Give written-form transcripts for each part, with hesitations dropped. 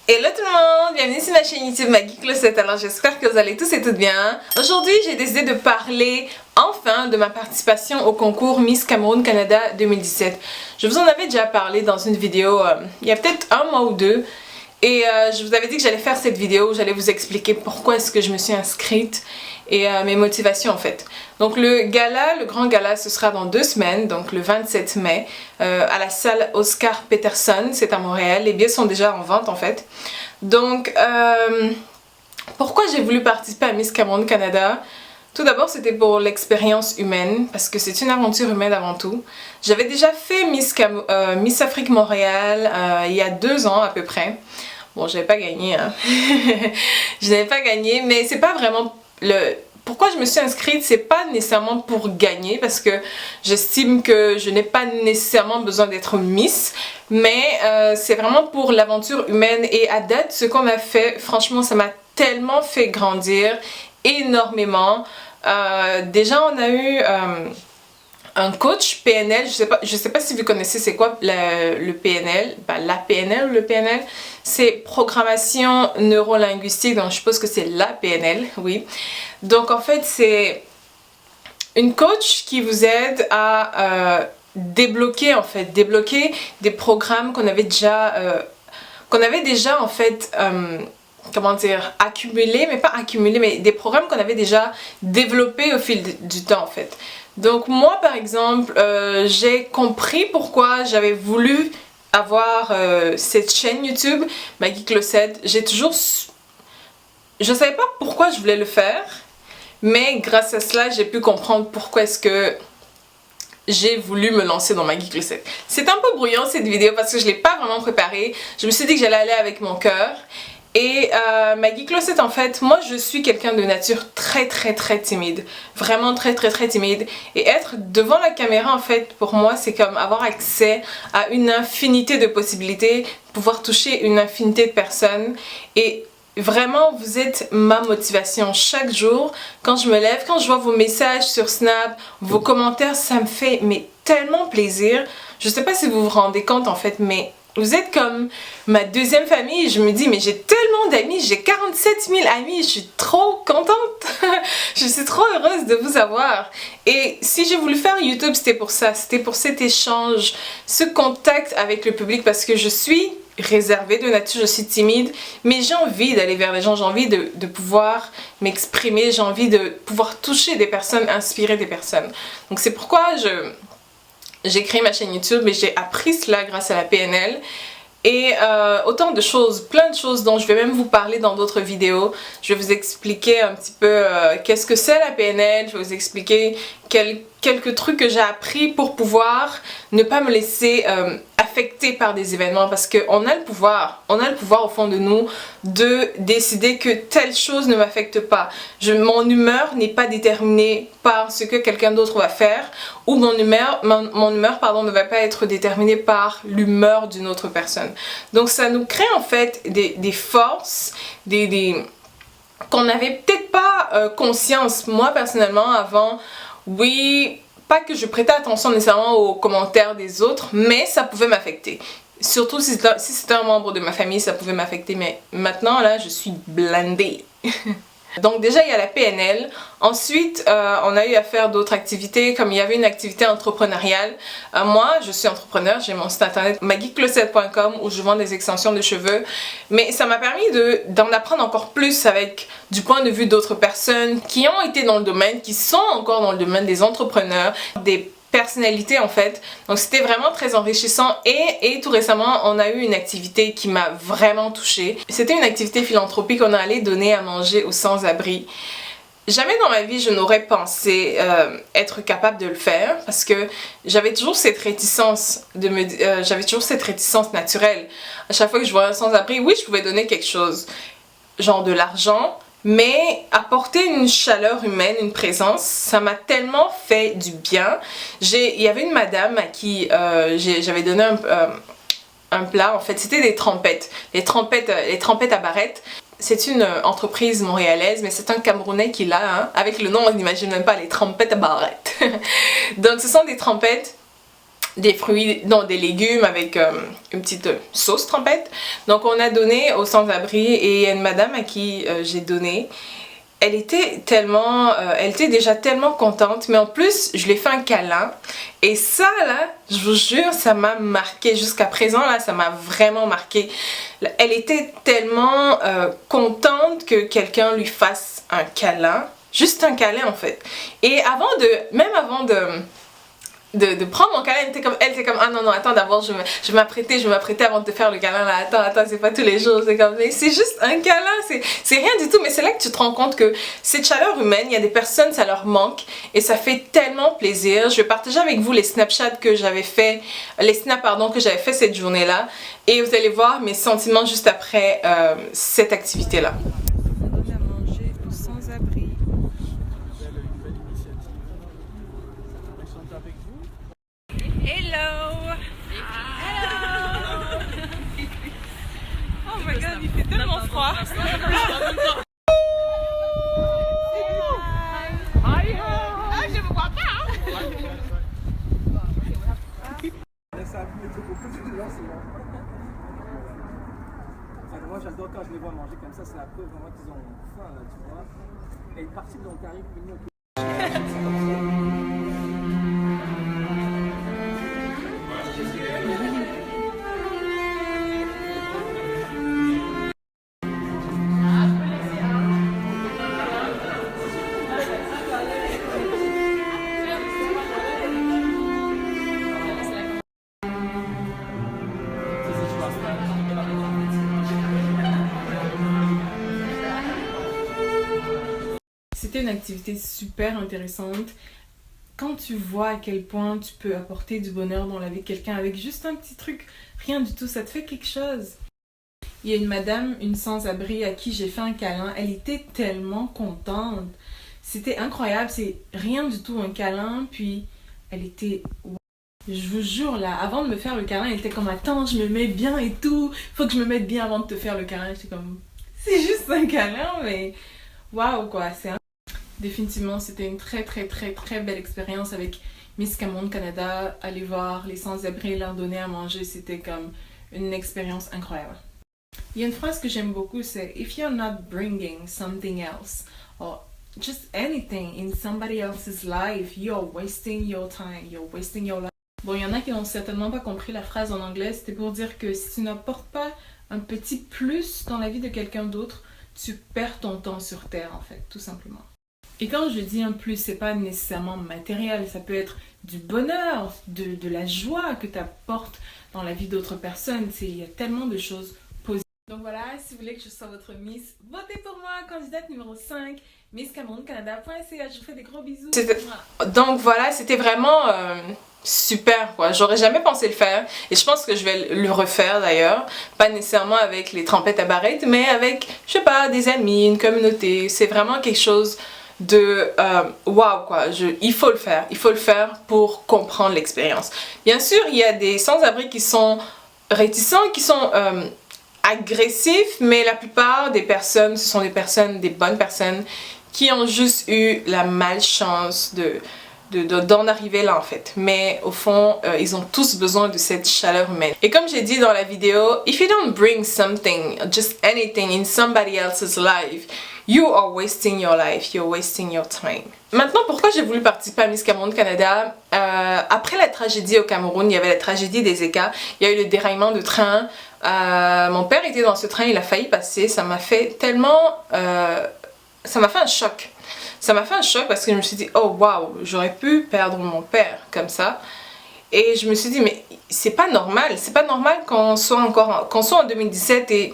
Hello tout le monde, bienvenue sur ma chaîne YouTube Maggie Closet. Alors j'espère que vous allez tous et toutes bien. Aujourd'hui j'ai décidé de parler enfin de ma participation au concours Miss Cameroun Canada 2017. Je vous en avais déjà parlé dans une vidéo il y a peut-être un mois ou deux. Et je vous avais dit que j'allais faire cette vidéo où j'allais vous expliquer pourquoi est-ce que je me suis inscrite et mes motivations en fait. Donc le gala, le grand gala, ce sera dans 2 semaines, donc le 27 mai, à la salle Oscar Peterson, c'est à Montréal. Les billets sont déjà en vente en fait. Donc pourquoi j'ai voulu participer à Miss Cameroun Canada? Tout d'abord, c'était pour l'expérience humaine, parce que c'est une aventure humaine avant tout. J'avais déjà fait Miss Afrique Montréal il y a 2 ans à peu près. Bon, j'avais pas gagné, hein. Je n'avais pas gagné, mais c'est pas vraiment le... Pourquoi je me suis inscrite, c'est pas nécessairement pour gagner, parce que j'estime que je n'ai pas nécessairement besoin d'être Miss, mais c'est vraiment pour l'aventure humaine. Et à date, ce qu'on a fait, franchement, ça m'a tellement fait grandir énormément. Déjà on a eu un coach PNL, je sais pas si vous connaissez c'est quoi le PNL, ben, la PNL ou le PNL, c'est programmation neurolinguistique, donc je suppose que c'est la PNL, oui. Donc en fait c'est une coach qui vous aide à débloquer des programmes qu'on avait déjà en fait comment dire, accumulés, mais pas accumulés, mais des programmes qu'on avait déjà développés au fil du temps en fait. Donc moi par exemple, j'ai compris pourquoi j'avais voulu avoir cette chaîne YouTube, Maggie Closet. Je savais pas pourquoi je voulais le faire, mais grâce à cela, j'ai pu comprendre pourquoi est-ce que j'ai voulu me lancer dans Maggie Closet. C'est un peu bruyant cette vidéo parce que je l'ai pas vraiment préparée. Je me suis dit que j'allais aller avec mon cœur. Et Maggie Closet, en fait, moi je suis quelqu'un de nature très timide. Vraiment très timide. Et être devant la caméra, en fait, pour moi, c'est comme avoir accès à une infinité de possibilités, pouvoir toucher une infinité de personnes. Et vraiment, vous êtes ma motivation chaque jour. Quand je me lève, quand je vois vos messages sur Snap, vos commentaires, ça me fait mais tellement plaisir. Je sais pas si vous vous rendez compte, en fait, mais... vous êtes comme ma deuxième famille. Je me dis, mais j'ai tellement d'amis, j'ai 47 000 amis, je suis trop contente. Je suis trop heureuse de vous avoir. Et si j'ai voulu faire YouTube, c'était pour ça, c'était pour cet échange, ce contact avec le public, parce que je suis réservée de nature, je suis timide, mais j'ai envie d'aller vers les gens, j'ai envie de pouvoir m'exprimer, j'ai envie de pouvoir toucher des personnes, inspirer des personnes. Donc c'est pourquoi j'ai créé ma chaîne YouTube, mais j'ai appris cela grâce à la PNL. Et autant de choses, plein de choses dont je vais même vous parler dans d'autres vidéos. Je vais vous expliquer un petit peu qu'est-ce que c'est la PNL. Je vais vous expliquer quelques trucs que j'ai appris pour pouvoir ne pas me laisser affecter par des événements. Parce qu'on a le pouvoir au fond de nous de décider que telle chose ne m'affecte pas. Mon humeur n'est pas déterminée par ce que quelqu'un d'autre va faire, ou mon humeur ne va pas être déterminée par l'humeur d'une autre personne. Donc ça nous crée en fait des forces, qu'on n'avait peut-être pas conscience. Moi personnellement avant, oui, pas que je prêtais attention nécessairement aux commentaires des autres, mais ça pouvait m'affecter. Surtout si c'était un membre de ma famille, ça pouvait m'affecter, mais maintenant là je suis blindée. Donc déjà il y a la PNL, ensuite on a eu à faire d'autres activités, comme il y avait une activité entrepreneuriale. Moi je suis entrepreneur, j'ai mon site internet maggiecloset.com où je vends des extensions de cheveux, mais ça m'a permis d'en apprendre encore plus avec du point de vue d'autres personnes qui ont été dans le domaine, qui sont encore dans le domaine, des entrepreneurs, des personnalité en fait. Donc c'était vraiment très enrichissant et tout récemment on a eu une activité qui m'a vraiment touchée. C'était une activité philanthropique, on allait donner à manger aux sans-abri. Jamais dans ma vie je n'aurais pensé être capable de le faire parce que j'avais toujours cette réticence naturelle. À chaque fois que je vois un sans-abri, oui je pouvais donner quelque chose, genre de l'argent, mais apporter une chaleur humaine, une présence, ça m'a tellement fait du bien. Il y avait une madame à qui j'avais donné un plat, en fait c'était des trompettes, les trompettes à barrettes. C'est une entreprise montréalaise, mais c'est un Camerounais qui l'a, hein. Avec le nom on n'imagine même pas, les trompettes à barrettes. Donc ce sont des trompettes des fruits, non des légumes avec une petite sauce trempette. Donc on a donné aux sans-abri et il y a une madame à qui j'ai donné. Elle était déjà tellement contente, mais en plus je lui ai fait un câlin et ça là, je vous jure, ça m'a marqué jusqu'à présent là, ça m'a vraiment marqué. Elle était tellement contente que quelqu'un lui fasse un câlin, juste un câlin en fait. Et même avant de prendre mon câlin, elle était comme ah non attends, d'abord je vais m'apprêter avant de te faire le câlin là, attends c'est pas tous les jours, c'est comme mais c'est juste un câlin, c'est rien du tout. Mais c'est là que tu te rends compte que cette chaleur humaine, il y a des personnes ça leur manque et ça fait tellement plaisir. Je vais partager avec vous les Snapchats que j'avais fait, les snaps pardon que j'avais fait cette journée là et vous allez voir mes sentiments juste après cette activité là. Hello! Hello! Oh my god, il fait tellement froid! Je vous vois pas! Moi j'adore quand je les vois manger comme ça, c'est la preuve vraiment qu'ils ont faim là, tu vois. Et une partie donc arrive C'était une activité super intéressante. Quand tu vois à quel point tu peux apporter du bonheur dans la vie de quelqu'un avec juste un petit truc, rien du tout, ça te fait quelque chose. Il y a une madame, une sans-abri à qui j'ai fait un câlin, elle était tellement contente. C'était incroyable, c'est rien du tout un câlin, puis elle était... Je vous jure là, avant de me faire le câlin, elle était comme attends, je me mets bien et tout, faut que je me mette bien avant de te faire le câlin. J'étais comme, c'est juste un câlin, mais waouh quoi, Définitivement, c'était une très belle expérience avec Miss Cameroun Canada. Aller voir les sans-abri et leur donner à manger, c'était comme une expérience incroyable. Il y a une phrase que j'aime beaucoup, c'est if you're not bringing something else or just anything in somebody else's life, you're wasting your time, you're wasting your life. Bon, il y en a qui n'ont certainement pas compris la phrase en anglais, c'était pour dire que si tu n'apportes pas un petit plus dans la vie de quelqu'un d'autre, tu perds ton temps sur terre en fait, tout simplement. Et quand je dis un plus, c'est pas nécessairement matériel, ça peut être du bonheur, de la joie que tu apportes dans la vie d'autres personnes. Il y a tellement de choses positives. Donc voilà, si vous voulez que je sois votre Miss, votez pour moi, candidate numéro 5, MissCamerounCanada.ca. Je vous fais des gros bisous. Donc voilà, c'était vraiment super quoi. J'aurais jamais pensé le faire et je pense que je vais le refaire d'ailleurs. Pas nécessairement avec les trempettes à barrettes, mais avec, je sais pas, des amis, une communauté. C'est vraiment quelque chose de waouh quoi, il faut le faire pour comprendre l'expérience. Bien sûr, il y a des sans-abri qui sont réticents, qui sont agressifs, mais la plupart des personnes, ce sont des bonnes personnes qui ont juste eu la malchance d'en arriver là en fait. Mais au fond, ils ont tous besoin de cette chaleur humaine. Et comme j'ai dit dans la vidéo, if you don't bring something, just anything in somebody else's life, you are wasting your life, you're wasting your time. Maintenant, pourquoi j'ai voulu participer à Miss Cameroun Canada? Après la tragédie au Cameroun, il y avait la tragédie des Eka, il y a eu le déraillement de train. Mon père était dans ce train, il a failli passer, ça m'a fait tellement... ça m'a fait un choc. Ça m'a fait un choc parce que je me suis dit, oh waouh, j'aurais pu perdre mon père comme ça. Et je me suis dit, mais c'est pas normal qu'on soit en 2017 et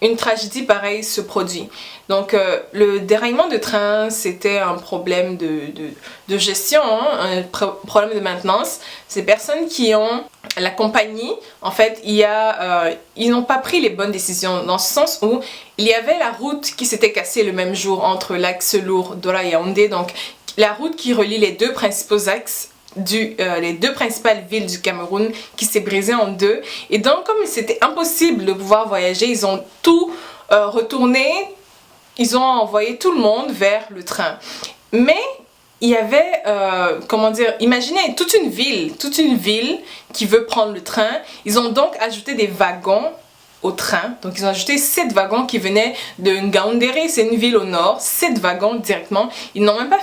une tragédie pareille se produit. Donc le déraillement de train, c'était un problème de gestion, hein, un problème de maintenance. Ces personnes qui ont la compagnie, en fait, ils n'ont pas pris les bonnes décisions dans ce sens où il y avait la route qui s'était cassée le même jour entre l'axe lourd Douala-Yaoundé, donc la route qui relie les deux principaux axes les deux principales villes du Cameroun qui s'est brisée en deux. Et donc comme c'était impossible de pouvoir voyager, ils ont tout retourné, ils ont envoyé tout le monde vers le train. Mais il y avait, comment dire, imaginez toute une ville qui veut prendre le train. Ils ont donc ajouté des wagons au train. Donc ils ont ajouté 7 wagons qui venaient de Ngaoundéré, c'est une ville au nord, 7 wagons directement. Ils n'ont même pas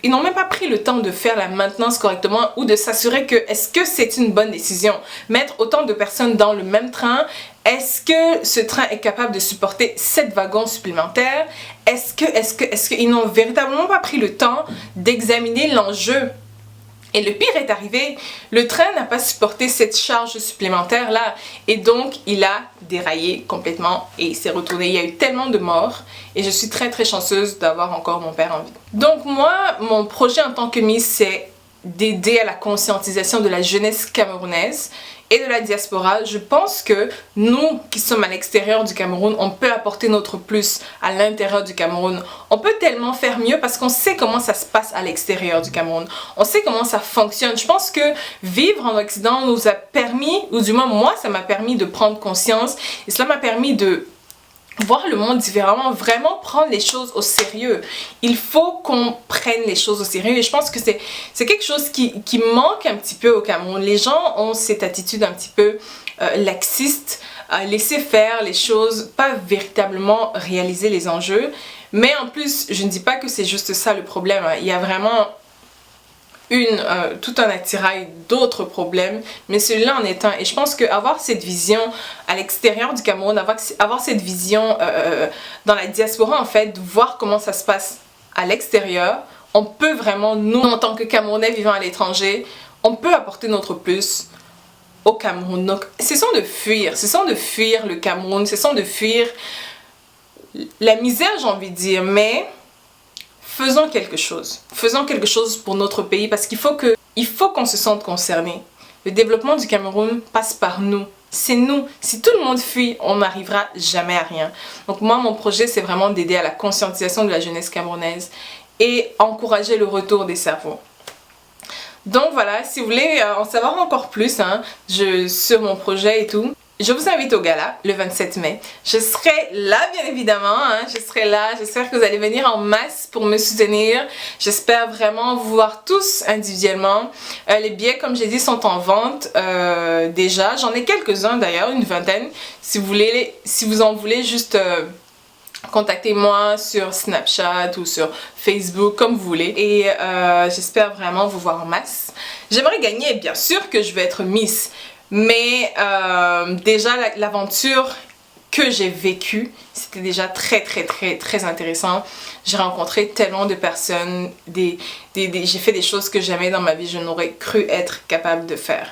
ils n'ont même pas pris le temps de faire la maintenance correctement ou de s'assurer que est-ce que c'est une bonne décision. Mettre autant de personnes dans le même train, est-ce que ce train est capable de supporter 7 wagons supplémentaires? Est-ce qu'ils n'ont véritablement pas pris le temps d'examiner l'enjeu? Et le pire est arrivé, le train n'a pas supporté cette charge supplémentaire là et donc il a déraillé complètement et il s'est retourné. Il y a eu tellement de morts et je suis très très chanceuse d'avoir encore mon père en vie. Donc moi, mon projet en tant que Miss, c'est d'aider à la conscientisation de la jeunesse camerounaise et de la diaspora. Je pense que nous qui sommes à l'extérieur du Cameroun, on peut apporter notre plus à l'intérieur du Cameroun. On peut tellement faire mieux parce qu'on sait comment ça se passe à l'extérieur du Cameroun. On sait comment ça fonctionne. Je pense que vivre en Occident nous a permis, ou du moins moi ça m'a permis de prendre conscience et cela m'a permis de voir le monde différemment, vraiment prendre les choses au sérieux. Il faut qu'on prenne les choses au sérieux et je pense que c'est quelque chose qui manque un petit peu au Cameroun. Les gens ont cette attitude un petit peu laxiste, laisser faire les choses, pas véritablement réaliser les enjeux. Mais en plus, je ne dis pas que c'est juste ça le problème. Il y a vraiment tout un attirail d'autres problèmes, mais celui-là en est un. Et je pense qu'avoir cette vision à l'extérieur du Cameroun, avoir cette vision dans la diaspora en fait, de voir comment ça se passe à l'extérieur, on peut vraiment, nous en tant que Camerounais vivant à l'étranger, on peut apporter notre plus au Cameroun. Donc cessons de fuir le Cameroun, cessons de fuir la misère, j'ai envie de dire, mais faisons quelque chose pour notre pays parce qu'il faut qu'on se sente concerné. Le développement du Cameroun passe par nous. C'est nous. Si tout le monde fuit, on n'arrivera jamais à rien. Donc moi, mon projet, c'est vraiment d'aider à la conscientisation de la jeunesse camerounaise et encourager le retour des cerveaux. Donc voilà, si vous voulez en savoir encore plus sur mon projet et tout, je vous invite au gala le 27 mai. Je serai là bien évidemment, je serai là. J'espère que vous allez venir en masse pour me soutenir. J'espère vraiment vous voir tous individuellement. Les billets, comme j'ai dit, sont en vente déjà. J'en ai quelques-uns d'ailleurs, une vingtaine. Si vous en voulez, juste contactez-moi sur Snapchat ou sur Facebook, comme vous voulez. Et j'espère vraiment vous voir en masse. J'aimerais gagner, bien sûr que je vais être Miss. Mais déjà l'aventure que j'ai vécue, c'était déjà très intéressant. J'ai rencontré tellement de personnes, j'ai fait des choses que jamais dans ma vie je n'aurais cru être capable de faire.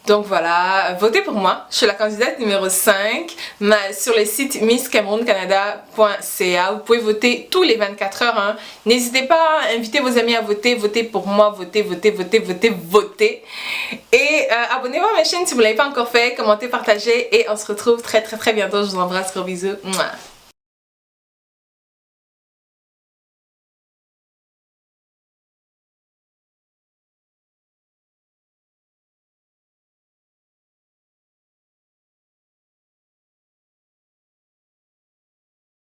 Donc voilà, votez pour moi, je suis la candidate numéro 5 sur le site misscamerouncanada.ca. Vous pouvez voter tous les 24 heures. N'hésitez pas à inviter vos amis à voter, votez pour moi, votez. Et abonnez-vous à ma chaîne si vous ne l'avez pas encore fait, commentez, partagez et on se retrouve très bientôt. Je vous embrasse, gros bisous. Mouah.